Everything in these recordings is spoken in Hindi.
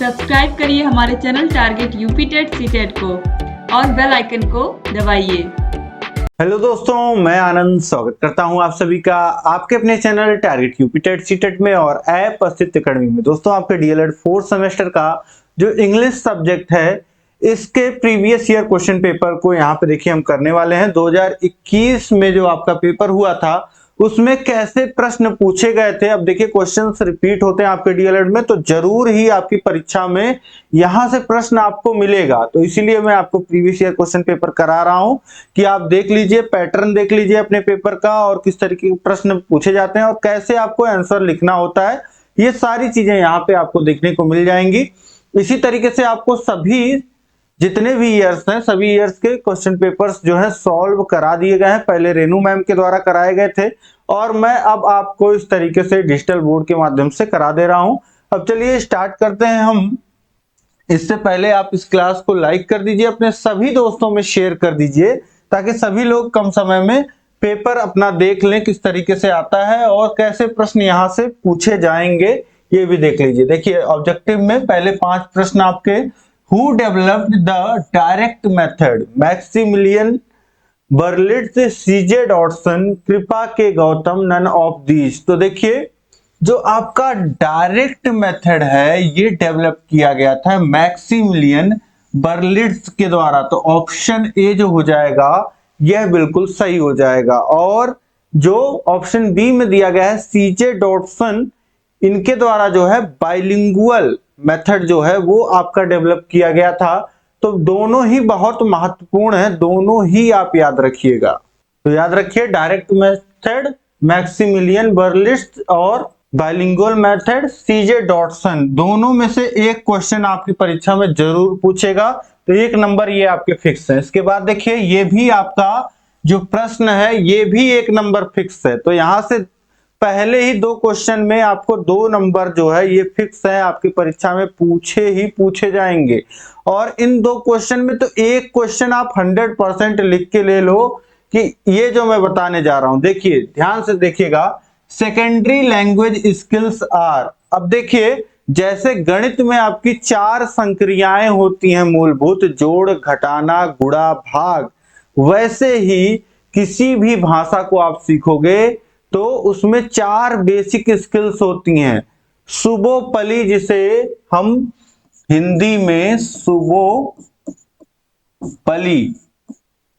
सब्सक्राइब करिए हमारे channel target UP TET CTET को और बेल आइकन को दबाइए। हेलो दोस्तों, मैं आनंद स्वागत करता हूं आप सभी का आपके अपने channel target UP TET CTET में और ऐप अस्तित्व अकेडमी में। दोस्तों, आपके डीएलएड 4th सेमेस्टर का जो इंग्लिश सब्जेक्ट है इसके प्रीवियस ईयर क्वेश्चन पेपर को यहाँ पे देखिए हम करने वाले हैं। 2021 में जो आपका पेपर हुआ था उसमें कैसे प्रश्न पूछे गए थे। अब देखिए क्वेश्चंस रिपीट होते हैं आपके डीएलएड में, तो जरूर ही आपकी परीक्षा में यहां से प्रश्न आपको मिलेगा। तो इसीलिए मैं आपको प्रीवियस ईयर क्वेश्चन पेपर करा रहा हूं कि आप देख लीजिए, पैटर्न देख लीजिए अपने पेपर का और किस तरीके के प्रश्न पूछे जाते हैं और कैसे आपको आंसर लिखना होता है। ये सारी चीजें यहाँ पे आपको देखने को मिल जाएंगी। इसी तरीके से आपको सभी जितने भी ईयर्स हैं सभी ईयर्स के क्वेश्चन पेपर्स जो है सॉल्व करा दिए गए हैं। पहले रेनू मैम के द्वारा कराए गए थे और मैं अब आपको इस तरीके से डिजिटल बोर्ड के माध्यम से करा दे रहा हूं। अब चलिए स्टार्ट करते हैं हम। इससे पहले आप इस क्लास को लाइक कर दीजिए, अपने सभी दोस्तों में शेयर कर दीजिए ताकि सभी लोग कम समय में पेपर अपना देख लें किस तरीके से आता है और कैसे प्रश्न यहां से पूछे जाएंगे ये भी देख लीजिए। देखिए ऑब्जेक्टिव में पहले 5 प्रश्न आपके, Who developed the direct method? Maximilian Berlitz, C J Dodson, Kripa K Gautam, none of these. तो देखिए जो आपका डायरेक्ट मेथड है ये डेवलप किया गया था मैक्सिमिलियन बर्लिट्ज के द्वारा। तो ऑप्शन ए जो हो जाएगा यह बिल्कुल सही हो जाएगा। और जो ऑप्शन बी में दिया गया है सीजे डॉटसन, इनके द्वारा जो है बाइलिंगुअल मेथड जो है वो आपका डेवलप किया गया था। तो दोनों ही बहुत महत्वपूर्ण है, दोनों ही आप याद रखिएगा। तो याद रखिए डायरेक्ट मेथड मैक्सिमिलियन बर्लिट्ज और बाइलिंगुअल मेथड सीजे डॉटसन, दोनों में से एक क्वेश्चन आपकी परीक्षा में जरूर पूछेगा। तो 1 नंबर ये आपके फिक्स है। इसके बाद देखिए ये भी आपका जो प्रश्न है ये भी 1 नंबर फिक्स है। तो यहां से पहले ही 2 क्वेश्चन में आपको 2 नंबर जो है ये फिक्स है, आपकी परीक्षा में पूछे ही पूछे जाएंगे। और इन 2 क्वेश्चन में तो एक क्वेश्चन आप 100% लिख के ले लो कि ये जो मैं बताने जा रहा हूं। देखिए ध्यान से देखिएगा, सेकेंडरी लैंग्वेज स्किल्स आर। अब देखिए जैसे गणित में आपकी 4 संक्रियाएं होती हैं मूलभूत, जोड़, घटाना, गुणा, भाग, वैसे ही किसी भी भाषा को आप सीखोगे तो उसमें 4 बेसिक स्किल्स होती हैं। सुबोपली, जिसे हम हिंदी में सुबोपली।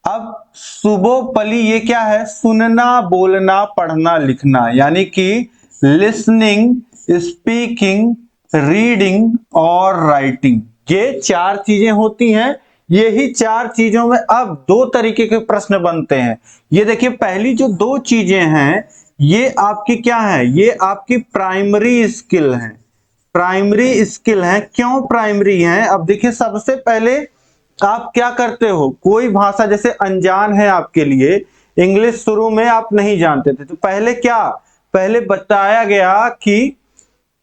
अब सुबोपली ये क्या है? सुनना, बोलना, पढ़ना, लिखना, यानी कि लिसनिंग, स्पीकिंग, रीडिंग और राइटिंग। ये 4 चीजें होती हैं। यही 4 चीजों में अब 2 तरीके के प्रश्न बनते हैं। ये देखिए पहली जो 2 चीजें हैं ये आपकी क्या है? ये आपकी प्राइमरी स्किल है। प्राइमरी स्किल है। क्यों प्राइमरी है? अब देखिए सबसे पहले आप क्या करते हो, कोई भाषा जैसे अनजान है आपके लिए, इंग्लिश शुरू में आप नहीं जानते थे, तो पहले क्या, पहले बताया गया कि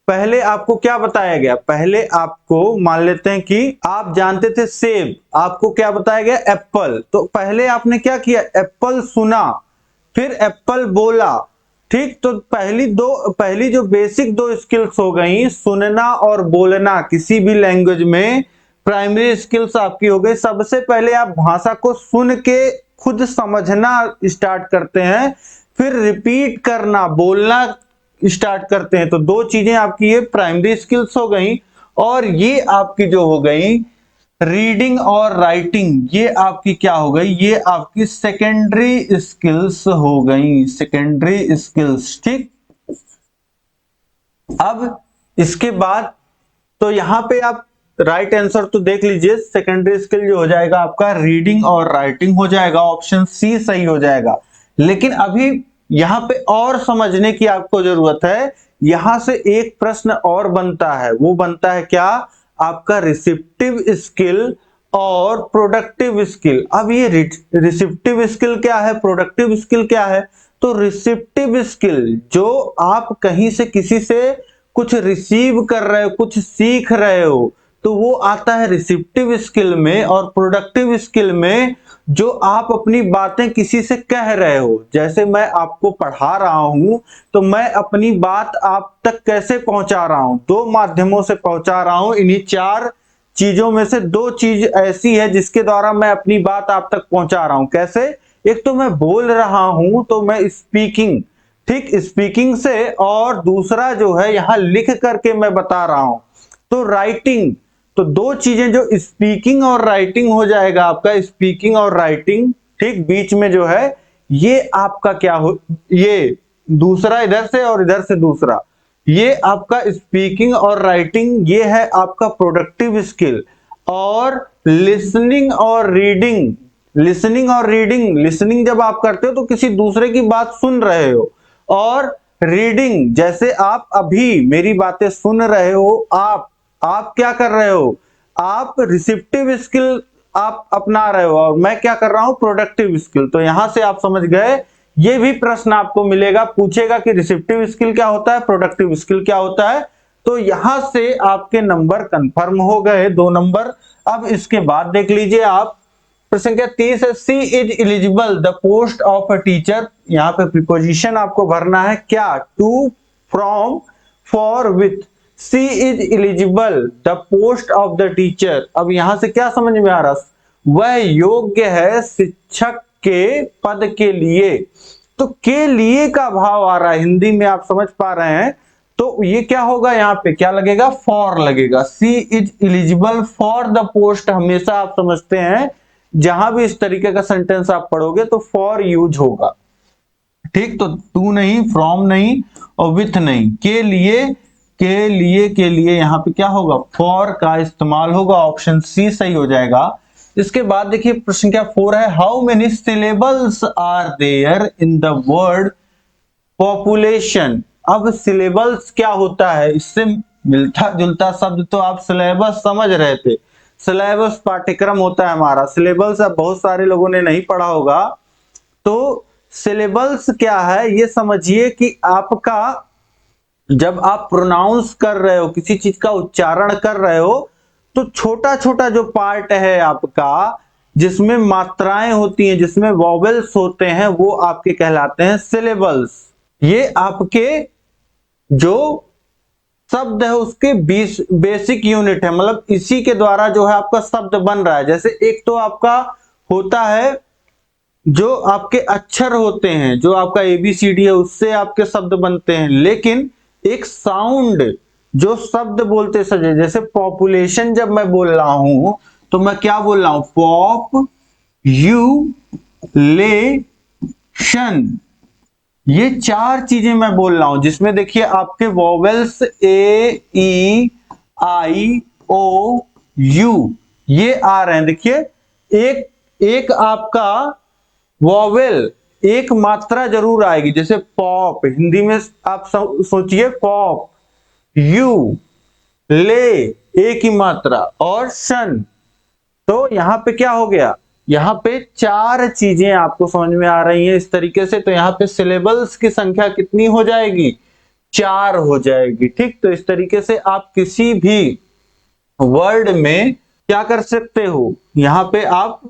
पहले आपको क्या बताया गया? पहले आपको मान लेते हैं कि आप जानते थे सेब, आपको क्या बताया गया? एप्पल। तो पहले आपने क्या किया? एप्पल सुना, फिर एप्पल बोला। ठीक, तो पहली जो बेसिक 2 स्किल्स हो गई, सुनना और बोलना किसी भी लैंग्वेज में, प्राइमरी स्किल्स आपकी हो गई। सबसे पहले आप भाषा को सुन के खुद समझना स्टार्ट करते हैं, फिर रिपीट करना, बोलना स्टार्ट करते हैं। तो 2 चीजें आपकी ये प्राइमरी स्किल्स हो गई। और ये आपकी जो हो गई रीडिंग और राइटिंग, ये आपकी क्या हो गई? ये आपकी सेकेंडरी स्किल्स हो गई, सेकेंडरी स्किल्स। ठीक, अब इसके बाद तो यहां पे आप राइट आंसर तो देख लीजिए, सेकेंडरी स्किल जो हो जाएगा आपका रीडिंग और राइटिंग हो जाएगा, ऑप्शन सी सही हो जाएगा। लेकिन अभी यहां पे और समझने की आपको जरूरत है। यहां से एक प्रश्न और बनता है, वो बनता है क्या? आपका रिसेप्टिव स्किल और प्रोडक्टिव स्किल। अब ये रिसेप्टिव स्किल क्या है, प्रोडक्टिव स्किल क्या है? तो रिसेप्टिव स्किल जो आप कहीं से किसी से कुछ रिसीव कर रहे हो, कुछ सीख रहे हो, तो वो आता है रिसेप्टिव स्किल में। और प्रोडक्टिव स्किल में जो आप अपनी बातें किसी से कह रहे हो। जैसे मैं आपको पढ़ा रहा हूं तो मैं अपनी बात आप तक कैसे पहुंचा रहा हूं, दो माध्यमों से पहुंचा रहा हूं। इन्हीं चार चीजों में से दो चीज ऐसी है जिसके द्वारा मैं अपनी बात आप तक पहुंचा रहा हूं। कैसे? एक तो मैं बोल रहा हूं तो मैं स्पीकिंग, ठीक, स्पीकिंग से, और दूसरा जो है यहां लिख करके मैं बता रहा हूं तो राइटिंग। तो दो चीजें जो स्पीकिंग और राइटिंग हो जाएगा आपका, स्पीकिंग और राइटिंग, ठीक, बीच में जो है ये आपका क्या हो, ये दूसरा इधर से और इधर से दूसरा, ये आपका स्पीकिंग और राइटिंग, ये है आपका प्रोडक्टिव स्किल। और लिसनिंग और रीडिंग, लिसनिंग और रीडिंग, लिसनिंग जब आप करते हो तो किसी दूसरे की बात सुन रहे हो, और रीडिंग जैसे आप अभी मेरी बातें सुन रहे हो, आप क्या कर रहे हो, आप रिसेप्टिव स्किल आप अपना रहे हो, और मैं क्या कर रहा हूं, प्रोडक्टिव स्किल। तो यहां से आप समझ गए, ये भी प्रश्न आपको मिलेगा, पूछेगा कि रिसेप्टिव स्किल क्या होता है, प्रोडक्टिव स्किल क्या होता है। तो यहां से आपके नंबर कंफर्म हो गए, 2 नंबर। अब इसके बाद देख लीजिए आप, प्रश्न संख्या 30 है, she is eligible the post of a teacher. यहां पे प्रीपोजिशन आपको भरना है, क्या, to, from, for, with. She is eligible the post of the teacher. अब यहां से क्या समझ में आ रहा, वह योग्य है शिक्षक के पद के लिए। तो के लिए का भाव आ रहा है, हिंदी में आप समझ पा रहे हैं। तो ये क्या होगा, यहां पे क्या लगेगा, फॉर लगेगा। She is eligible for the post, हमेशा आप समझते हैं जहां भी इस तरीके का सेंटेंस आप पढ़ोगे तो फॉर यूज होगा, ठीक। तो टू नहीं, फ्रॉम नहीं, और विथ नहीं, के लिए, के लिए यहां पे क्या होगा, फॉर का इस्तेमाल होगा। ऑप्शन सी सही हो जाएगा। इसके बाद देखिए प्रश्न क्या 4 है, how many syllables are there in the word population. अब सिलेबल्स क्या होता है, इससे मिलता जुलता शब्द तो आप सिलेबस समझ रहे थे। सिलेबस पाठ्यक्रम होता है हमारा, सिलेबस अब बहुत सारे लोगों ने नहीं पढ़ा होगा। तो सिलेबल्स क्या है, ये समझिए कि आपका जब आप प्रोनाउंस कर रहे हो, किसी चीज का उच्चारण कर रहे हो, तो छोटा छोटा जो पार्ट है आपका, जिसमें मात्राएं होती हैं, जिसमें वॉवेल्स होते हैं, वो आपके कहलाते हैं सिलेबल्स। ये आपके जो शब्द है उसके बेसिक यूनिट है, मतलब इसी के द्वारा जो है आपका शब्द बन रहा है। जैसे एक तो आपका होता है जो आपके अक्षर होते हैं, जो आपका एबीसीडी है, उससे आपके शब्द बनते हैं। लेकिन एक साउंड, जो शब्द बोलते सजे, जैसे पॉपुलेशन जब मैं बोल रहा हूं तो मैं क्या बोल रहा हूं, पॉप यू ले शन, ये चार चीजें मैं बोल रहा हूं, जिसमें देखिए आपके vowels A E I O you ये आ रहे हैं। देखिए एक एक आपका वॉवेल, एक मात्रा जरूर आएगी, जैसे पॉप, हिंदी में आप सोचिए पॉप, यू, ले, एक ही मात्रा, और शन। तो यहां पे क्या हो गया, यहां पे चार चीजें आपको समझ में आ रही हैं इस तरीके से। तो यहां पे सिलेबल्स की संख्या कितनी हो जाएगी, 4 हो जाएगी, ठीक। तो इस तरीके से आप किसी भी वर्ड में क्या कर सकते हो, यहां पे आप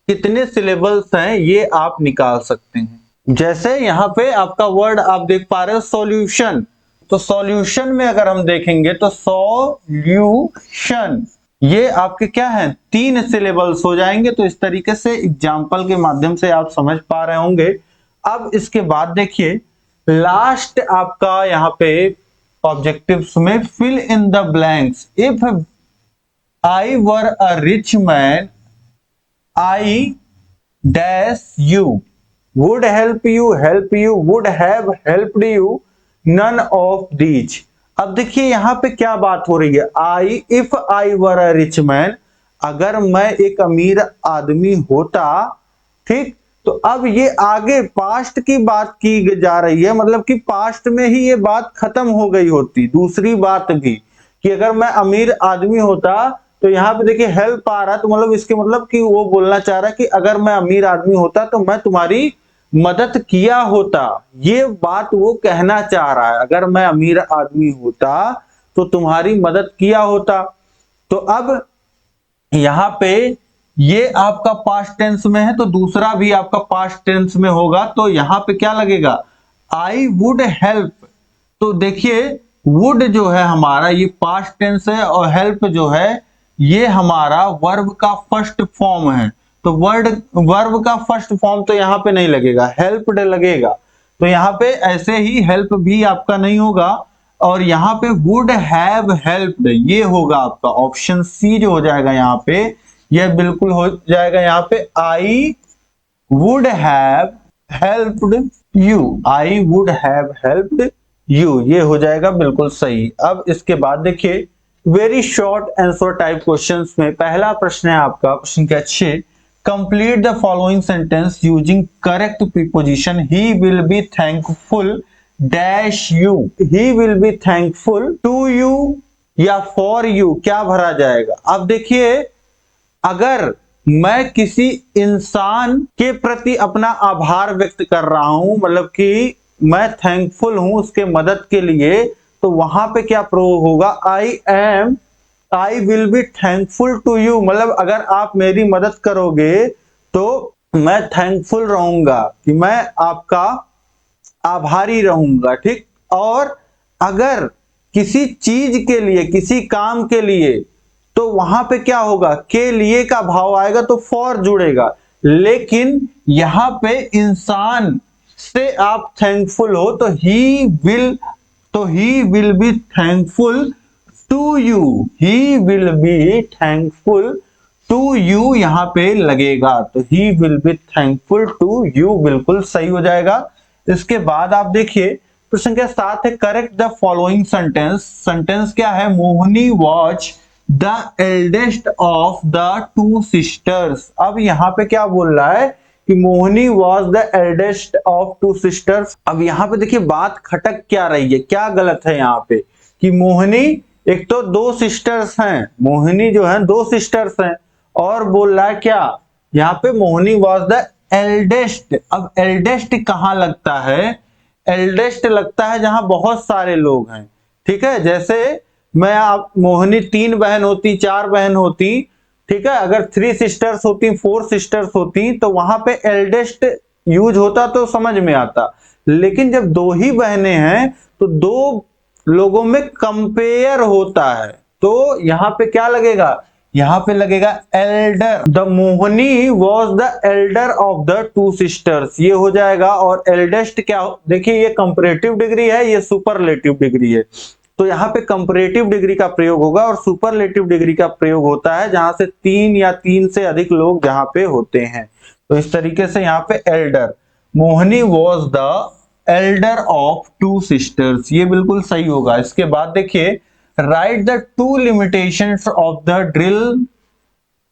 कितने सिलेबल्स हैं ये आप निकाल सकते हैं। जैसे यहां पे आपका वर्ड आप देख पा रहे हो सॉल्यूशन, तो सॉल्यूशन में अगर हम देखेंगे तो सॉल्यूशन, ये आपके क्या है, 3 सिलेबल्स हो जाएंगे। तो इस तरीके से एग्जाम्पल के माध्यम से आप समझ पा रहे होंगे। अब इसके बाद देखिए लास्ट आपका यहां पे ऑब्जेक्टिव्स में fill in the blanks. If I were a rich man I dash you would help you would have helped you none of these। अब देखिए यहां पे क्या बात हो रही है, if I were a rich man, अगर मैं एक अमीर आदमी होता, ठीक। तो अब ये आगे पास्ट की बात की जा रही है, मतलब कि पास्ट में ही ये बात खत्म हो गई होती। दूसरी बात भी कि अगर मैं अमीर आदमी होता, तो यहां पे देखिए हेल्प आ रहा है, तो मतलब इसके मतलब कि वो बोलना चाह रहा है कि अगर मैं अमीर आदमी होता तो मैं तुम्हारी मदद किया होता। ये बात वो कहना चाह रहा है, अगर मैं अमीर आदमी होता तो तुम्हारी मदद किया होता। तो अब यहां पे ये आपका पास्ट टेंस में है तो दूसरा भी आपका पास्ट टेंस में होगा, तो यहां पे क्या लगेगा, आई वुड हेल्प। तो देखिए वुड जो है हमारा ये पास्ट टेंस है और हेल्प जो है ये हमारा वर्ब का फर्स्ट फॉर्म है। तो वर्ब का फर्स्ट फॉर्म तो यहाँ पे नहीं लगेगा, हेल्प्ड लगेगा। तो यहाँ पे ऐसे ही हेल्प भी आपका नहीं होगा और यहाँ पे वुड हैव हेल्प्ड ये होगा आपका ऑप्शन सी जो हो जाएगा यहाँ पे, यह बिल्कुल हो जाएगा यहाँ पे I would have helped you, I would have helped you, ये हो जाएगा बिल्कुल सही। अब इसके बाद देखिए very short answer type questions में पहला प्रश्न है आपका, प्रश्न के अच्छे, complete the following sentence using correct preposition, he will be thankful dash you, he will be thankful to you या फॉर यू, क्या भरा जाएगा। अब देखिए अगर मैं किसी इंसान के प्रति अपना आभार व्यक्त कर रहा हूं, मतलब कि मैं थैंकफुल हूं उसके मदद के लिए, तो वहां पे क्या प्रयोग होगा, I will be thankful to you, मतलब अगर आप मेरी मदद करोगे तो मैं थैंकफुल रहूंगा कि मैं आपका आभारी रहूंगा, ठीक। और अगर किसी चीज के लिए किसी काम के लिए तो वहां पे क्या होगा, के लिए का भाव आएगा तो फॉर जुड़ेगा, लेकिन यहां पे इंसान से आप थैंकफुल हो तो he will be thankful to you, he will be thankful to you यहां पे लगेगा, तो he will be thankful to you बिल्कुल सही हो जाएगा। इसके बाद आप देखिए प्रश्न के साथ है correct the following sentence, sentence क्या है, Mohini watch the eldest of the two sisters. अब यहाँ पे क्या बोल रहा है कि Mohini was the eldest of two sisters. अब यहाँ पे देखिए बात खटक क्या रही है, क्या गलत है यहाँ पे कि मोहिनी, एक तो दो सिस्टर्स हैं, मोहिनी जो है दो सिस्टर्स हैं, और बोल रहा है क्या यहाँ पे मोहिनी वॉज द एल्डेस्ट। अब एल्डेस्ट कहाँ लगता है, एल्डेस्ट लगता है जहां बहुत सारे लोग हैं, ठीक है। जैसे मैं आप मोहिनी 3 बहन होती, 4 बहन होती, ठीक है, अगर 3 सिस्टर्स होती, 4 सिस्टर्स होती तो वहां पे एल्डेस्ट यूज होता तो समझ में आता, लेकिन जब 2 ही बहनें हैं तो 2 लोगों में कंपेयर होता है, तो यहां पे क्या लगेगा, यहां पे लगेगा Elder, the Mohini was the Elder of the two sisters, ये हो जाएगा। और एल्डेस्ट क्या, देखिए ये कंपैरेटिव डिग्री है, ये सुपरलेटिव डिग्री है, तो यहाँ पे कंपैरेटिव डिग्री का प्रयोग होगा और सुपरलेटिव डिग्री का प्रयोग होता है जहां से 3 या 3 से अधिक लोग जहां पे होते हैं। तो इस तरीके से यहाँ पे Elder, Mohini was the Elder of two sisters, ये बिल्कुल सही होगा। इसके बाद देखिए right the 2 limitations of the drill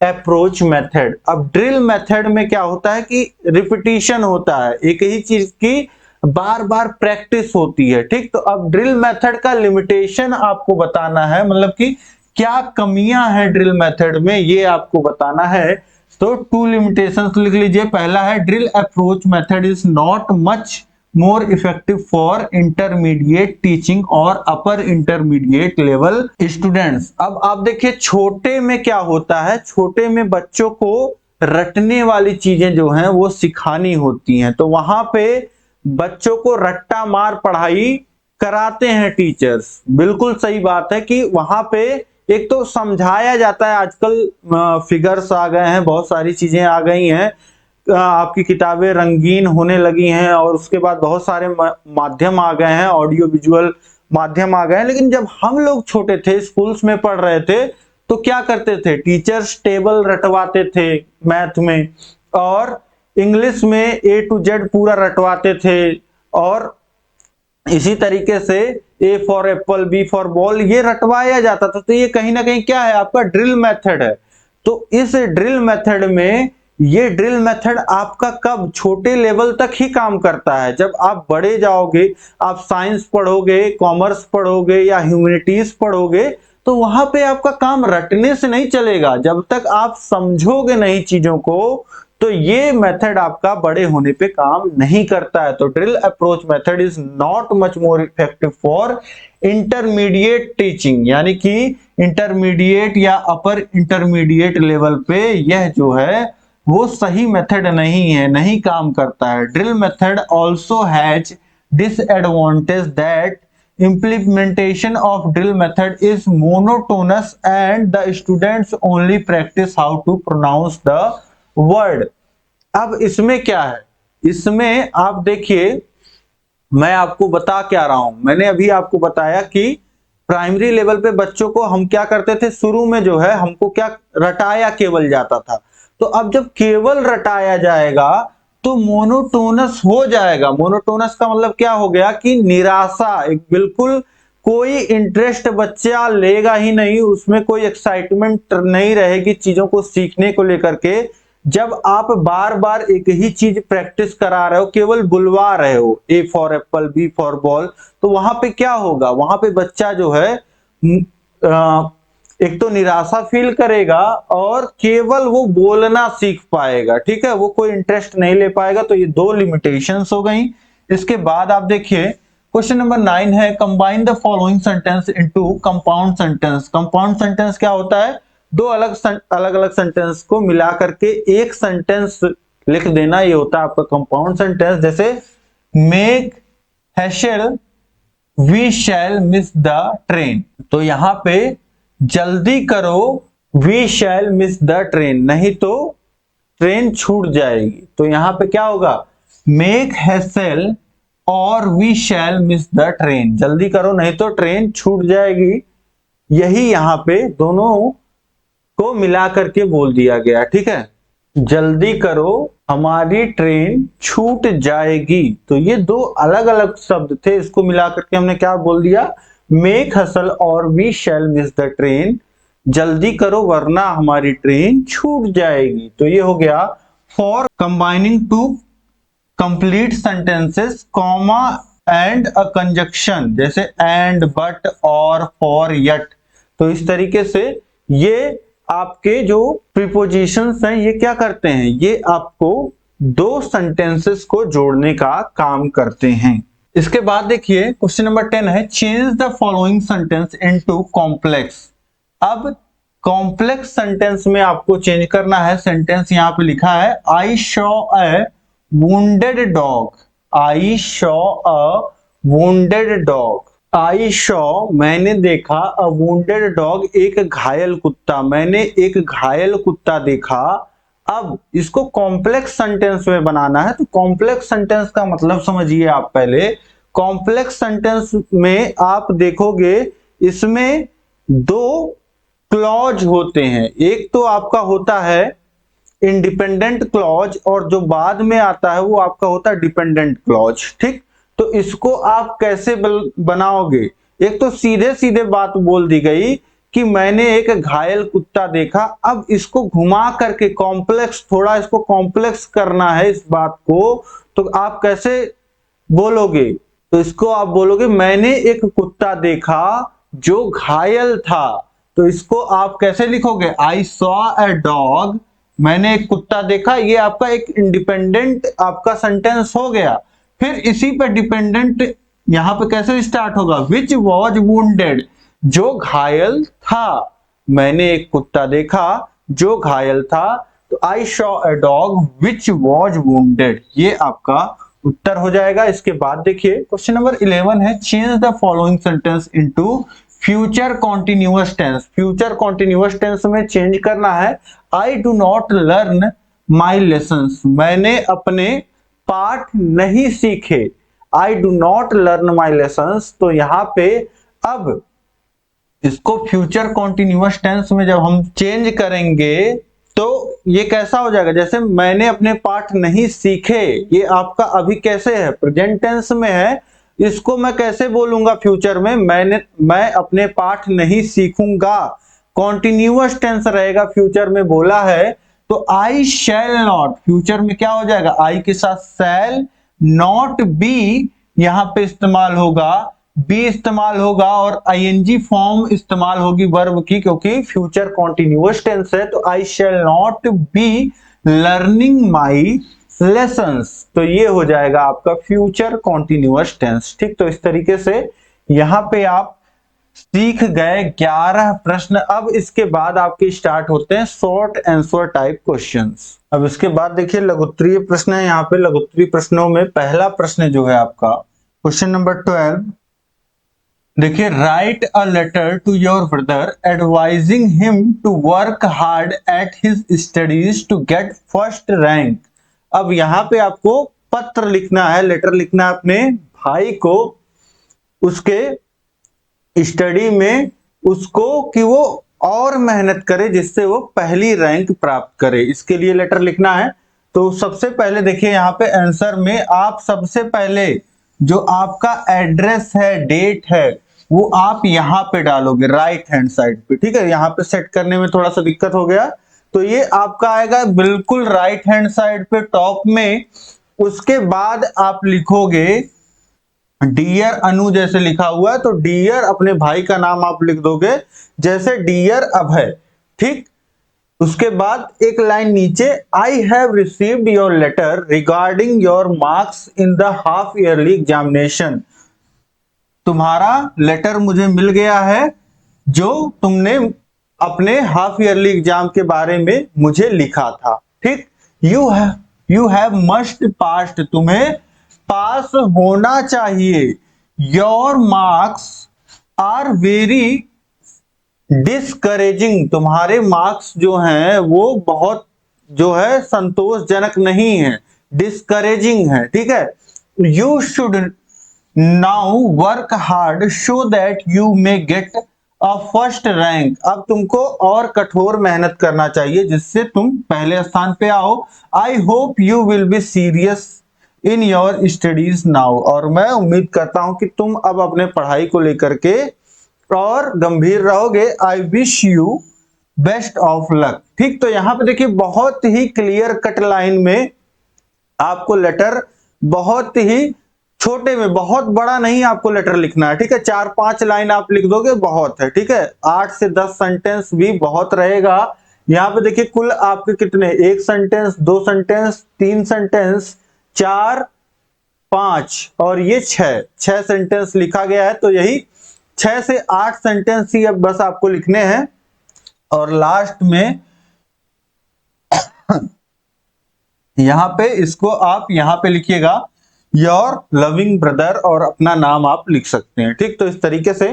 approach method. अब ड्रिल मेथड में क्या होता है कि रिपीटिशन होता है, एक ही चीज की बार बार प्रैक्टिस होती है, ठीक। तो अब ड्रिल मेथड का लिमिटेशन आपको बताना है, मतलब कि क्या कमियां हैं ड्रिल मेथड में, ये आपको बताना है। तो 2 लिमिटेशंस लिख लीजिए। पहला है drill approach method is not much more effective for intermediate teaching और अपर इंटरमीडिएट लेवल स्टूडेंट्स। अब आप देखिए छोटे में क्या होता है, छोटे में बच्चों को रटने वाली चीजें जो हैं वो सिखानी होती हैं, तो वहां पे बच्चों को रट्टा मार पढ़ाई कराते हैं टीचर्स, बिल्कुल सही बात है कि वहां पे एक तो समझाया जाता है, आजकल फिगर्स आ गए हैं, बहुत सारी चीजें आ गई हैं, आपकी किताबें रंगीन होने लगी हैं और उसके बाद बहुत सारे माध्यम आ गए हैं, ऑडियो विजुअल माध्यम आ गए हैं, लेकिन जब हम लोग छोटे थे स्कूल्स में पढ़ रहे थे तो क्या करते थे, टीचर्स टेबल रटवाते थे मैथ में, और इंग्लिश में A to Z पूरा रटवाते थे, और इसी तरीके से A for Apple, B for ball ये रटवाया जाता था। तो ये कहीं ना कहीं क्या है, आपका ड्रिल मेथड है। तो इस ड्रिल मेथड में ये ड्रिल मेथड आपका कब, छोटे लेवल तक ही काम करता है, जब आप बड़े जाओगे, आप साइंस पढ़ोगे, कॉमर्स पढ़ोगे या ह्यूमैनिटीज पढ़ोगे, तो वहां पे आपका काम रटने से नहीं चलेगा, जब तक आप समझोगे नहीं चीजों को तो ये मेथड आपका बड़े होने पे काम नहीं करता है। तो drill approach method is not much more effective for intermediate teaching, यानी कि इंटरमीडिएट या अपर इंटरमीडिएट लेवल पे यह जो है वो सही मेथड नहीं है, नहीं काम करता है। Drill method also has disadvantage that implementation of drill method is monotonous and the students only practice how to pronounce the word। अब इसमें क्या है, इसमें आप देखिए, मैं आपको बता क्या रहा हूं, मैंने अभी आपको बताया कि प्राइमरी लेवल पे बच्चों को हम क्या करते थे, शुरू में जो है हमको क्या रटाया केवल जाता था। तो अब जब केवल रटाया जाएगा तो मोनोटोनस हो जाएगा। मोनोटोनस का मतलब क्या हो गया कि निराशा, एक बिल्कुल कोई इंटरेस्ट बच्चा लेगा ही नहीं, उसमें कोई एक्साइटमेंट नहीं रहेगी चीजों को सीखने को लेकर के। जब आप बार बार एक ही चीज प्रैक्टिस करा रहे हो, केवल बुलवा रहे हो, A for apple, B for ball, तो वहां पे क्या होगा, वहां पे बच्चा जो है एक तो निराशा फील करेगा और केवल वो बोलना सीख पाएगा, ठीक है, वो कोई इंटरेस्ट नहीं ले पाएगा। तो ये दो लिमिटेशंस हो गई। इसके बाद आप देखिए क्वेश्चन नंबर 9 है, combine the following sentence into compound sentence. Compound sentence क्या होता है, दो अलग अलग सेंटेंस को मिला करके एक सेंटेंस लिख देना, ये होता है आपका कंपाउंड सेंटेंस। जैसे make haste we shall miss the train, तो यहां पे जल्दी करो, we shall miss the train, नहीं तो ट्रेन छूट जाएगी। तो यहां पे क्या होगा, मेक हैसल और we shall miss the train, जल्दी करो नहीं तो ट्रेन छूट जाएगी। यही यहां पे दोनों को मिला करके बोल दिया गया, ठीक है, जल्दी करो हमारी ट्रेन छूट जाएगी। तो ये दो अलग अलग शब्द थे, इसको मिला करके हमने क्या बोल दिया, मेक हसल और we shall miss the train, जल्दी करो वरना हमारी ट्रेन छूट जाएगी। तो ये हो गया for combining two complete sentences comma and a conjunction, जैसे एंड, बट, और, फॉर, यट। तो इस तरीके से ये आपके जो प्रीपोजिशंस हैं ये क्या करते हैं, ये आपको दो सेंटेंसेस को जोड़ने का काम करते हैं। इसके बाद देखिए क्वेश्चन नंबर 10 है, change the following sentence into complex. अब कॉम्प्लेक्स सेंटेंस में आपको चेंज करना है। सेंटेंस यहां पे लिखा है, आई शॉ अ वुंडेड डॉग, आई शॉ अ वुंडेड डॉग, आई शॉ मैंने देखा, अ वुंडेड डॉग एक घायल कुत्ता, मैंने एक घायल कुत्ता देखा। अब इसको कॉम्प्लेक्स सेंटेंस में बनाना है। तो कॉम्प्लेक्स सेंटेंस का मतलब समझिए आप पहले। कॉम्प्लेक्स सेंटेंस में आप देखोगे इसमें दो क्लॉज होते हैं, एक तो आपका होता है इंडिपेंडेंट क्लॉज और जो बाद में आता है वो आपका होता है डिपेंडेंट क्लॉज, ठीक। तो इसको आप कैसे बनाओगे, एक तो सीधे सीधे बात बोल दी गई कि मैंने एक घायल कुत्ता देखा। अब इसको घुमा करके कॉम्प्लेक्स, थोड़ा इसको कॉम्प्लेक्स करना है इस बात को, तो आप कैसे बोलोगे, तो इसको आप बोलोगे मैंने एक कुत्ता देखा जो घायल था। तो इसको आप कैसे लिखोगे, आई सॉ अ डॉग, मैंने एक कुत्ता देखा, ये आपका एक इंडिपेंडेंट आपका सेंटेंस हो गया। फिर इसी पे डिपेंडेंट यहां पे कैसे स्टार्ट होगा, विच वॉज वुंडेड, जो घायल था, मैंने एक कुत्ता देखा जो घायल था। तो I saw a dog which was wounded, ये आपका उत्तर हो जाएगा। इसके बाद देखिए क्वेश्चन नंबर 11 है, change the following sentence into future continuous tense. Future continuous tense में चेंज करना है, I do not learn my lessons, मैंने अपने पाठ नहीं सीखे, I do not learn my lessons. तो यहां पे अब इसको फ्यूचर कॉन्टिन्यूअस टेंस में जब हम चेंज करेंगे तो ये कैसा हो जाएगा, जैसे मैंने अपने पाठ नहीं सीखे, ये आपका अभी कैसे है, प्रेजेंट टेंस में है, इसको मैं कैसे बोलूंगा फ्यूचर में, मैं अपने पाठ नहीं सीखूंगा, कॉन्टिन्यूअस टेंस रहेगा, फ्यूचर में बोला है। तो आई शैल नॉट, फ्यूचर में क्या हो जाएगा, आई के साथ शैल, नॉट बी यहां पे इस्तेमाल होगा, बी इस्तेमाल होगा और आईएनजी फॉर्म इस्तेमाल होगी वर्ब की, क्योंकि फ्यूचर कॉन्टिन्यूअस टेंस है। तो I shall not be learning my lessons, तो ये हो जाएगा आपका फ्यूचर कॉन्टिन्यूअस टेंस, ठीक। तो इस तरीके से यहां पे आप सीख गए 11 प्रश्न। अब इसके बाद आपके स्टार्ट होते हैं शॉर्ट आंसर टाइप क्वेश्चंस। अब इसके बाद देखिए लघुत्तरीय प्रश्न है। यहाँ पे लघुत्तरीय प्रश्नों में पहला प्रश्न जो है आपका क्वेश्चन नंबर 12, देखिए, write a letter to your brother advising him to work hard at his studies to get first rank. अब यहाँ पे आपको पत्र लिखना है, लेटर लिखना है अपने भाई को उसके स्टडी में, उसको कि वो और मेहनत करे जिससे वो पहली रैंक प्राप्त करे, इसके लिए लेटर लिखना है। तो सबसे पहले देखिए यहाँ पे आंसर में आप सबसे पहले जो आपका एड्रेस है, डेट है, वो आप यहाँ पे डालोगे राइट हैंड साइड पे। ठीक है, यहाँ पे सेट करने में थोड़ा सा दिक्कत हो गया, तो ये आपका आएगा बिल्कुल राइट हैंड साइड पे टॉप में। उसके बाद आप लिखोगे डियर अनु, जैसे लिखा हुआ है तो डियर अपने भाई का नाम आप लिख दोगे, जैसे डियर अभय। ठीक, उसके बाद एक लाइन नीचे, I have received your letter regarding your marks in the half yearly examination. तुम्हारा लेटर मुझे मिल गया है जो तुमने अपने हाफ ईयरली एग्जाम के बारे में मुझे लिखा था। ठीक, यू हैव मस्ट पास्ड, तुम्हें पास होना चाहिए। Your marks are very discouraging, तुम्हारे मार्क्स जो हैं वो बहुत जो है संतोषजनक नहीं है, डिस्करेजिंग है। ठीक है, you should now work hard so that you may get a first rank. अब तुमको और कठोर मेहनत करना चाहिए जिससे तुम पहले स्थान पे आओ। I hope you will be serious in your studies now, और मैं उम्मीद करता हूं कि तुम अब अपने पढ़ाई को लेकर के और गंभीर रहोगे। I wish you best of luck. ठीक, तो यहां पे देखिए बहुत ही क्लियर कट लाइन में आपको लेटर बहुत ही छोटे में, बहुत बड़ा नहीं आपको लेटर लिखना है। ठीक है, 4-5 लाइन आप लिख दोगे बहुत है। ठीक है, 8 से 10 सेंटेंस भी बहुत रहेगा। यहाँ पे देखिए कुल आपके कितने, 1 सेंटेंस, 2 सेंटेंस, 3 सेंटेंस, 4, 5 और ये 6 सेंटेंस लिखा गया है। तो यही 6 से 8 सेंटेंस ही अब बस आपको लिखने हैं। और लास्ट में यहां पे इसको आप यहां पे लिखिएगा योर लविंग ब्रदर, और अपना नाम आप लिख सकते हैं। ठीक, तो इस तरीके से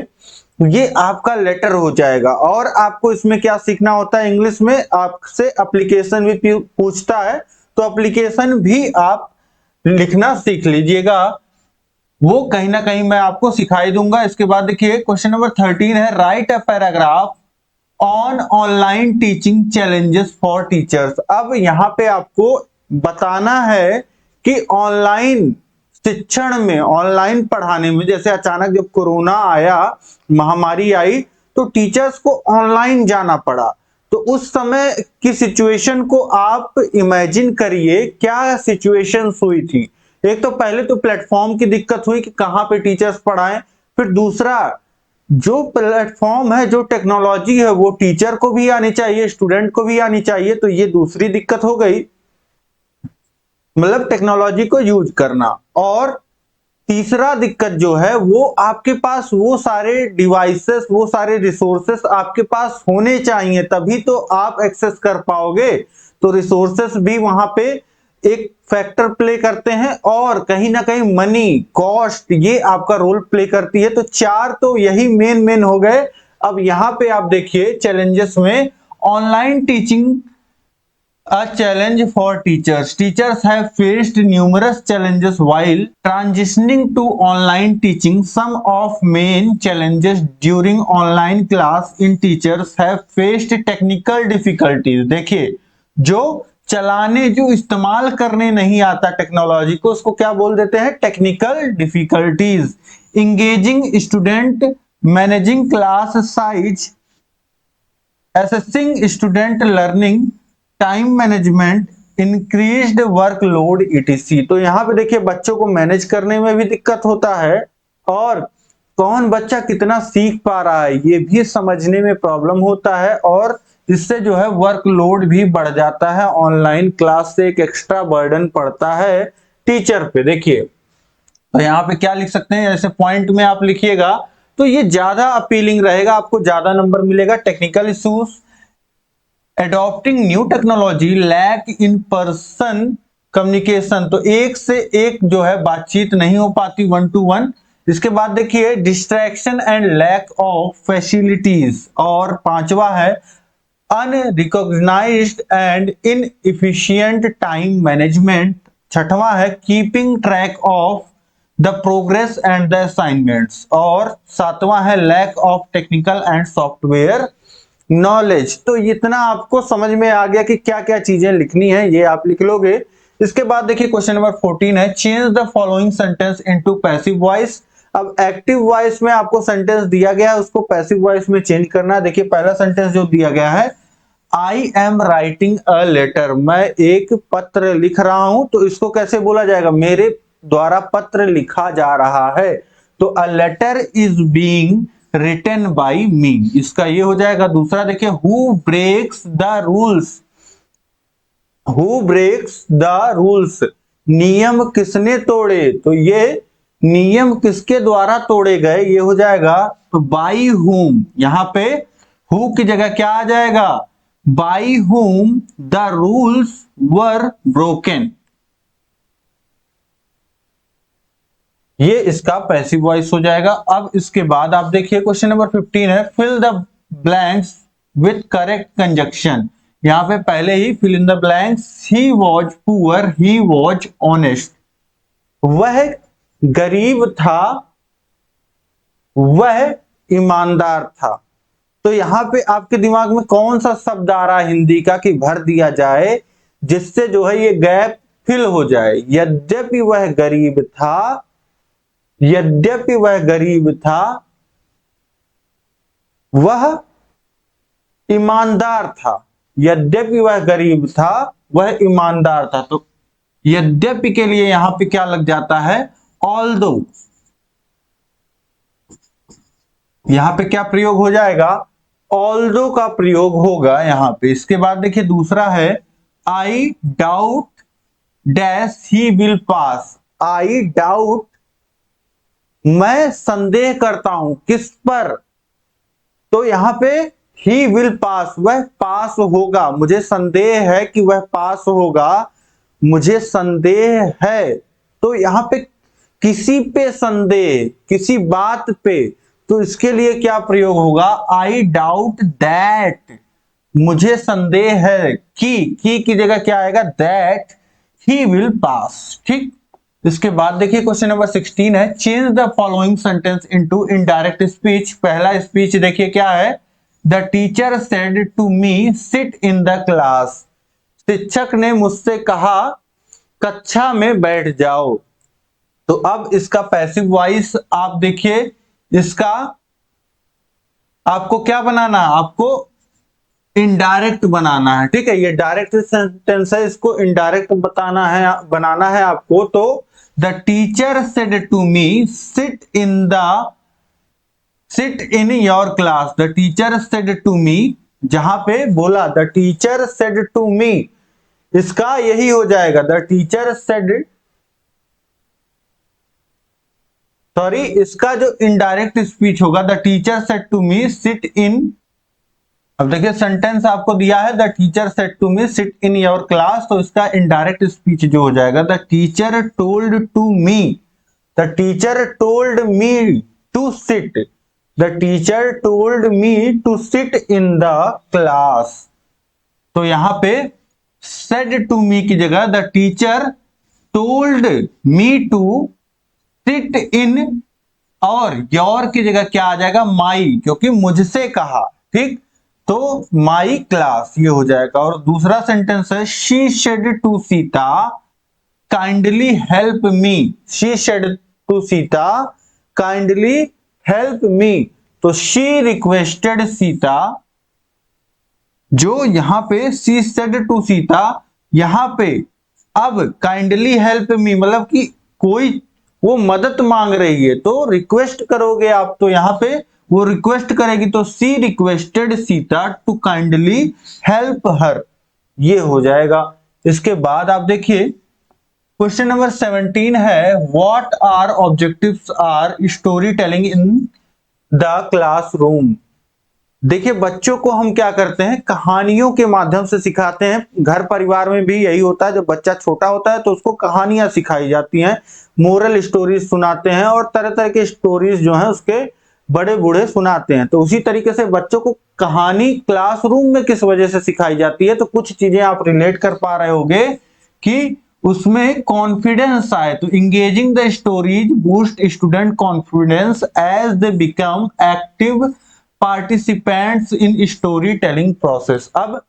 ये आपका लेटर हो जाएगा। और आपको इसमें क्या सीखना होता है, इंग्लिश में आपसे एप्लीकेशन भी पूछता है, तो एप्लीकेशन भी आप लिखना सीख लीजिएगा, वो कहीं ना कहीं मैं आपको सिखाई दूंगा। इसके बाद देखिए क्वेश्चन नंबर 13 है, right a paragraph on online teaching challenges for teachers. अब यहां पे आपको बताना है कि ऑनलाइन शिक्षण में, ऑनलाइन पढ़ाने में, जैसे अचानक जब कोरोना आया, महामारी आई, तो टीचर्स को ऑनलाइन जाना पड़ा। तो उस समय की सिचुएशन को आप इमेजिन करिए, क्या सिचुएशंस हुई थी। एक तो पहले तो प्लेटफॉर्म की दिक्कत हुई कि कहां पे टीचर्स पढ़ाएं, फिर दूसरा जो प्लेटफॉर्म है, जो टेक्नोलॉजी है, वो टीचर को भी आनी चाहिए, स्टूडेंट को भी आनी चाहिए, तो ये दूसरी दिक्कत हो गई, मतलब टेक्नोलॉजी को यूज करना। और तीसरा दिक्कत जो है वो आपके पास वो सारे डिवाइसेस, वो सारे रिसोर्सेस आपके पास होने चाहिए, तभी तो आप एक्सेस कर पाओगे। तो रिसोर्सेस भी वहां पे एक फैक्टर प्ले करते हैं, और कहीं ना कहीं मनी, कॉस्ट, ये आपका रोल प्ले करती है। तो 4 तो यही मेन हो गए। अब यहां पे आप देखिए चैलेंजेस में, online teaching a challenge for teachers. Teachers have faced numerous challenges while transitioning to online teaching. Some of main challenges during online class in teachers have faced technical difficulties. देखिए, जो चलाने, जो इस्तेमाल करने नहीं आता टेक्नोलॉजी को, उसको क्या बोल देते हैं, technical difficulties. Engaging student, managing class size, assessing student learning, time management, increased workload etc. तो यहाँ पे देखिए बच्चों को मैनेज करने में भी दिक्कत होता है, और कौन बच्चा कितना सीख पा रहा है ये भी समझने में प्रॉब्लम होता है, और इससे जो है वर्कलोड भी बढ़ जाता है। ऑनलाइन क्लास से एक एक्स्ट्रा बर्डन पड़ता है टीचर पे। देखिए तो यहाँ पे क्या लिख सकते हैं, जैसे पॉइंट में आप लिखिएगा, तो ये ज्यादा अपीलिंग रहेगा, आपको ज्यादा नंबर मिलेगा। Technical issues, adopting new technology, lack in person communication, तो एक से एक जो है बातचीत नहीं हो पाती, 1 to 1। इसके बाद देखिए distraction and lack of facilities, और पांचवा है unrecognised and inefficient time management. छठवां है keeping track of the progress and the assignments, और सातवां है lack of technical and software knowledge. तो इतना आपको समझ में आ गया कि क्या क्या चीजें लिखनी है, ये आप लिख लोगे। इसके बाद देखिए क्वेश्चन नंबर 14 है change the following sentence into passive voice. अब एक्टिव वॉइस में आपको सेंटेंस दिया गया है, उसको पैसिव वॉइस में चेंज करना है। देखिए पहला सेंटेंस जो दिया गया है, I am writing a letter, मैं एक पत्र लिख रहा हूं, तो इसको कैसे बोला जाएगा, मेरे द्वारा पत्र लिखा जा रहा है। तो a letter is being written by me, इसका ये हो जाएगा। दूसरा देखिए who breaks the rules, who breaks the rules, नियम किसने तोड़े, तो ये नियम किसके द्वारा तोड़े गए, ये हो जाएगा। तो बाई हुम, यहां पे हु की जगह क्या आ जाएगा, by whom the rules were broken, ये इसका पैसिव वॉइस हो जाएगा। अब इसके बाद आप देखिए क्वेश्चन नंबर 15 है fill the blanks with correct conjunction. यहां पे पहले ही fill in the blanks, he was poor, he was honest, वह गरीब था, वह ईमानदार था। तो यहां पे आपके दिमाग में कौन सा शब्द आ रहा है हिंदी का कि भर दिया जाए जिससे जो है ये गैप फिल हो जाए। यद्यपि वह गरीब था, यद्यपि वह गरीब था, वह ईमानदार था, यद्यपि वह गरीब था, वह ईमानदार था। तो यद्यपि के लिए यहां पे क्या लग जाता है, ऑल्दो, यहां पे क्या प्रयोग हो जाएगा, ऑल्दो का प्रयोग होगा यहां पे। इसके बाद देखिए दूसरा है I doubt dash he will pass, I doubt, मैं संदेह करता हूं किस पर, तो यहां पे ही विल पास, वह पास होगा, मुझे संदेह है कि वह पास होगा, मुझे संदेह है। तो यहां पे किसी पे संदेह, किसी बात पे, तो इसके लिए क्या प्रयोग होगा, आई डाउट दैट, मुझे संदेह है कि की जगह क्या आएगा, दैट ही विल पास। ठीक, इसके बाद देखिए क्वेश्चन नंबर 16 है change the following sentence into indirect speech. पहला स्पीच देखिए क्या है, the teacher said to me sit in the class, शिक्षक ने मुझसे कहा कक्षा में बैठ जाओ। तो अब इसका पैसिव वॉइस आप देखिए, इसका आपको क्या बनाना है, आपको इनडायरेक्ट बनाना है। ठीक है, ये डायरेक्ट सेंटेंस है, इसको इनडायरेक्ट बनाना है आपको। तो the teacher said to me sit in your class, the teacher said to me, जहां पे बोला the teacher said to me, इसका यही हो जाएगा, द टीचर सेड, सॉरी, इसका जो इनडायरेक्ट स्पीच होगा, the teacher said to me sit in, अब देखिए सेंटेंस आपको दिया है the teacher said to me sit in your class, तो इसका इनडायरेक्ट स्पीच जो हो जाएगा, the teacher told to me, the teacher told me to sit, the teacher told me to sit in the class. तो यहां पे सेड टू मी की जगह the teacher told me to sit इन, और योर की जगह क्या आ जाएगा, माई, क्योंकि मुझसे कहा। ठीक, तो माई क्लास ये हो जाएगा। और दूसरा सेंटेंस है she said to Sita kindly help me, she said to Sita kindly help me, तो शी रिक्वेस्टेड सीता, जो यहां पे शी सेड टू सीता, यहां पे अब काइंडली हेल्प मी मतलब कि कोई वो मदद मांग रही है, तो रिक्वेस्ट करोगे आप, तो यहां पे वो रिक्वेस्ट करेगी, तो she requested Sita to kindly help her, ये हो जाएगा। इसके बाद आप देखिए क्वेश्चन नंबर 17 है what are objectives are story telling in the classroom. देखिए बच्चों को हम क्या करते हैं, कहानियों के माध्यम से सिखाते हैं। घर परिवार में भी यही होता है, जब बच्चा छोटा होता है तो उसको कहानियां सिखाई जाती हैं, मोरल स्टोरीज सुनाते हैं और तरह तरह के स्टोरीज जो हैं उसके बड़े बूढ़े सुनाते हैं। तो उसी तरीके से बच्चों को कहानी क्लासरूम में किस वजह से सिखाई जाती है, तो कुछ चीजें आप रिलेट कर पा रहे होंगे कि उसमें कॉन्फिडेंस आए। तो engaging the stories boost student confidence as they become active participants in story telling process. अब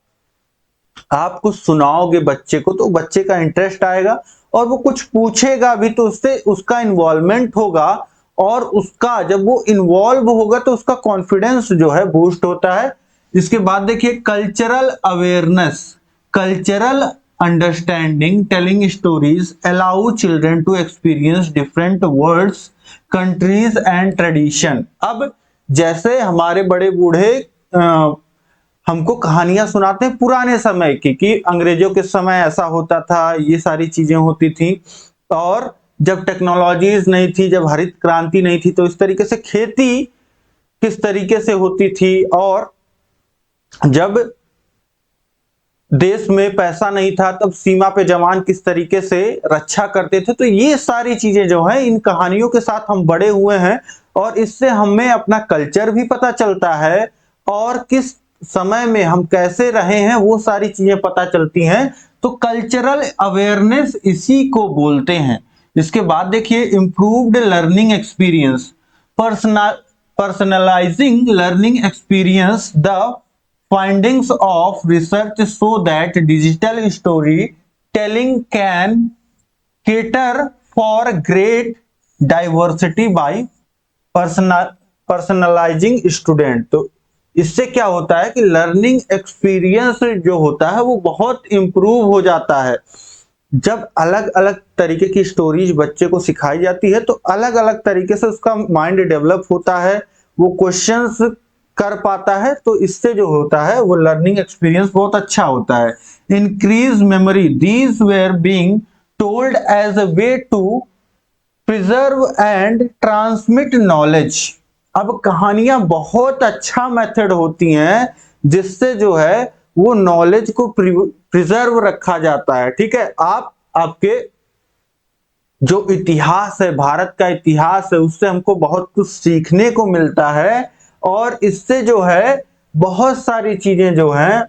आप कुछ सुनाओगे बच्चे को तो बच्चे का इंटरेस्ट आएगा और वो कुछ पूछेगा भी, तो उससे उसका इन्वॉल्वमेंट होगा और उसका जब वो इन्वॉल्व होगा तो उसका कॉन्फिडेंस जो है बूस्ट होता है। इसके बाद देखिए cultural awareness, cultural understanding, telling stories allow children to experience different words, countries and tradition. अब जैसे हमारे बड़े बूढ़े हमको कहानियां सुनाते हैं पुराने समय की, कि अंग्रेजों के समय ऐसा होता था, ये सारी चीजें होती थी, और जब टेक्नोलॉजीज नहीं थी, जब हरित क्रांति नहीं थी, तो इस तरीके से खेती किस तरीके से होती थी, और जब देश में पैसा नहीं था तब सीमा पे जवान किस तरीके से रक्षा करते थे। तो ये सारी चीजें जो है इन कहानियों के साथ हम बड़े हुए हैं और इससे हमें अपना कल्चर भी पता चलता है और किस समय में हम कैसे रहे हैं वो सारी चीजें पता चलती हैं। तो कल्चरल अवेयरनेस इसी को बोलते हैं। इसके बाद देखिए improved learning experience, personalising learning experience. The findings of research show that digital storytelling can cater for great diversity by personalizing student। तो इससे क्या होता है कि लर्निंग एक्सपीरियंस जो होता है वो बहुत इंप्रूव हो जाता है। जब अलग अलग तरीके की स्टोरीज बच्चे को सिखाई जाती है तो अलग अलग तरीके से उसका माइंड डेवलप होता है, वो क्वेश्चंस कर पाता है, तो इससे जो होता है वो लर्निंग एक्सपीरियंस बहुत अच्छा होता है। Increase memory, these were being told as a way to preserve and transmit knowledge. अब कहानियां बहुत अच्छा मेथड होती हैं जिससे जो है वो नॉलेज को प्रिजर्व रखा जाता है। ठीक है, आपके जो इतिहास है, भारत का इतिहास है, उससे हमको बहुत कुछ सीखने को मिलता है और इससे जो है बहुत सारी चीजें जो हैं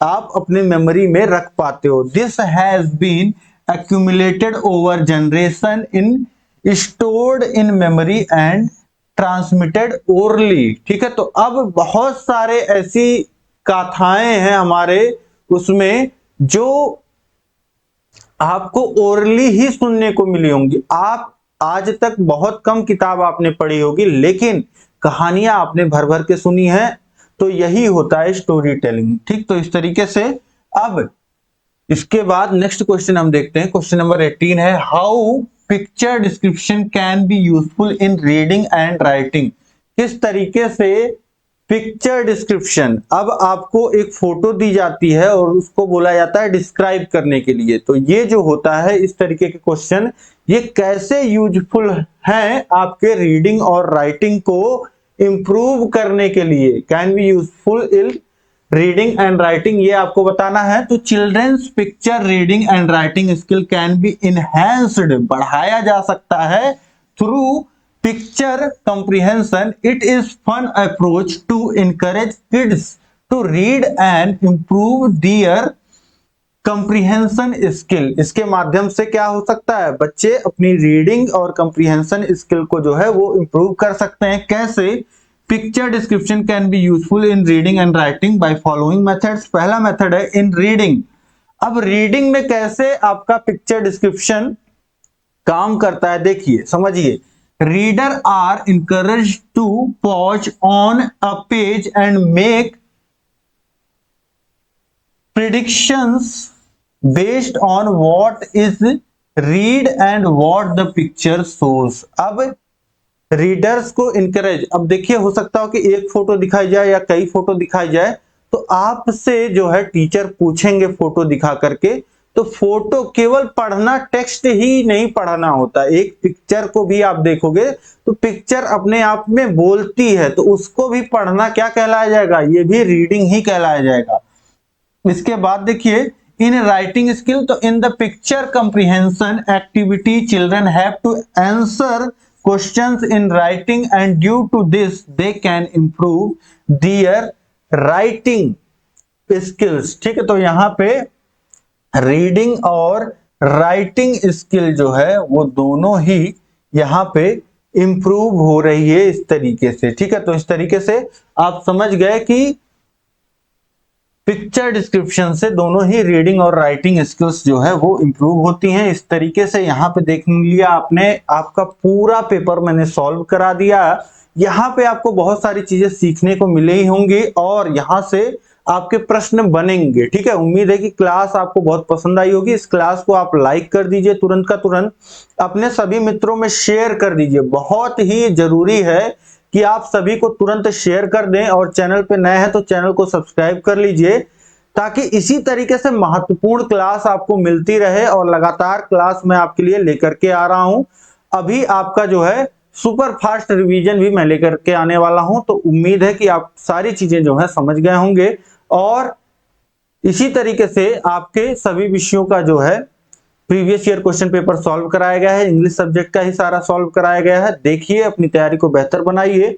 आप अपने मेमोरी में रख पाते हो। This has been accumulated over generation in stored in memory and transmitted orally। ठीक है, तो अब बहुत सारे ऐसी गाथाएं हैं हमारे उसमें जो आपको ओरली ही सुनने को मिली होंगी। आप आज तक बहुत कम किताब आपने पढ़ी होगी लेकिन कहानियां आपने भर भर के सुनी है। तो यही होता है स्टोरी टेलिंग। ठीक, तो इस तरीके से अब इसके बाद नेक्स्ट क्वेश्चन हम देखते हैं। क्वेश्चन नंबर 18 है how picture description can be useful in reading and writing. किस तरीके से पिक्चर डिस्क्रिप्शन, अब आपको एक फोटो दी जाती है और उसको बोला जाता है डिस्क्राइब करने के लिए। तो ये जो होता है इस तरीके के क्वेश्चन ये कैसे यूजफुल हैं आपके रीडिंग और राइटिंग को इंप्रूव करने के लिए, can be useful in reading and writing, ये आपको बताना है। तो children's picture reading and writing skill can be enhanced, बढ़ाया जा सकता है through picture comprehension. It is fun approach to encourage kids to read and improve their comprehension skill. इसके माध्यम से क्या हो सकता है, बच्चे अपनी रीडिंग और कंप्रीहेंशन स्किल को जो है वो इंप्रूव कर सकते हैं। कैसे? Picture description can be useful in reading and writing by following methods. पहला मेथड है इन रीडिंग। अब रीडिंग में कैसे आपका पिक्चर डिस्क्रिप्शन काम करता है देखिए, समझिए। Reader are encouraged to pause on a page and make predictions based on what is read and what the picture shows. अब रीडर्स को इनकरेज, अब देखिए हो सकता हो कि एक फोटो दिखाई जाए या कई फोटो दिखाई जाए, तो आपसे जो है टीचर पूछेंगे फोटो दिखा करके तो फोटो केवल पढ़ना, टेक्स्ट ही नहीं पढ़ना होता, एक पिक्चर को भी आप देखोगे तो पिक्चर अपने आप में बोलती है, तो उसको भी पढ़ना क्या कहलाया जाएगा, ये भी रीडिंग ही कहलाया जाएगा। इसके बाद देखिए इन राइटिंग स्किल, तो in the picture comprehension activity children have to answer questions in writing and due to this they can improve their writing skills. ठीक है, तो यहाँ पे रीडिंग और राइटिंग स्किल जो है वो दोनों ही यहाँ पे इंप्रूव हो रही है इस तरीके से। ठीक है, तो इस तरीके से आप समझ गए कि पिक्चर डिस्क्रिप्शन से दोनों ही रीडिंग और राइटिंग स्किल्स जो है वो इंप्रूव होती हैं। इस तरीके से यहाँ पे देख लिया आपने, आपका पूरा पेपर मैंने सॉल्व करा दिया। यहाँ पे आपको बहुत सारी चीजें सीखने को मिले ही होंगी और यहाँ से आपके प्रश्न बनेंगे। ठीक है, उम्मीद है कि क्लास आपको बहुत पसंद आई होगी। इस क्लास को आप लाइक कर दीजिए तुरंत का तुरंत, अपने सभी मित्रों में शेयर कर दीजिए। बहुत ही जरूरी है कि आप सभी को तुरंत शेयर कर दें और चैनल पे नए हैं तो चैनल को सब्सक्राइब कर लीजिए, ताकि इसी तरीके से महत्वपूर्ण क्लास आपको मिलती रहे और लगातार क्लास मैं आपके लिए लेकर के आ रहा हूं। अभी आपका जो है सुपर फास्ट रिवीजन भी मैं लेकर के आने वाला हूं, तो उम्मीद है कि आप सारी चीजें जो है समझ गए होंगे और इसी तरीके से आपके सभी विषयों का जो है previous year question paper solve कराया गया है। इंग्लिश सब्जेक्ट का ही सारा सॉल्व कराया गया है। देखिए, अपनी तैयारी को बेहतर बनाइए।